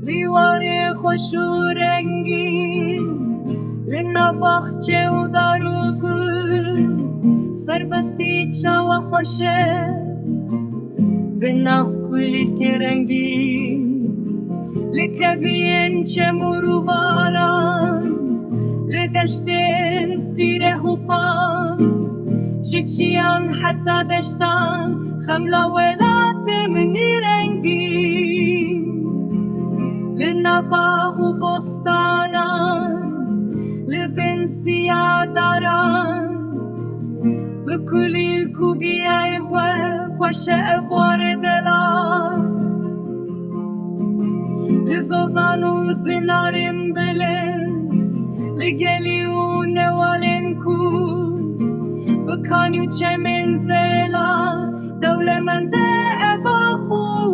دیواره خوش و رنگین لنا باغچه و دار و گل سربستی چاو خوشه به ناف کلی که رنگین لکوین چمور و باران لدشتین سیره و پان شیچیان حتی دشتان خملا ولات منی رنگین لنباغ و بستانان لبن سیاه داران بکلی کوبیای خوش افوار دلان لزوزان و زنارم بلند لگلی و نوالن کو بکانیو چمن زلا دولمنده افا خواه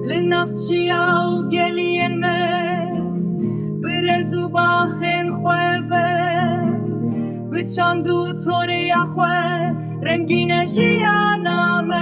لنفچیا و گلین برزو باخن خواه بچاندو توری خواه رنگین جیانامه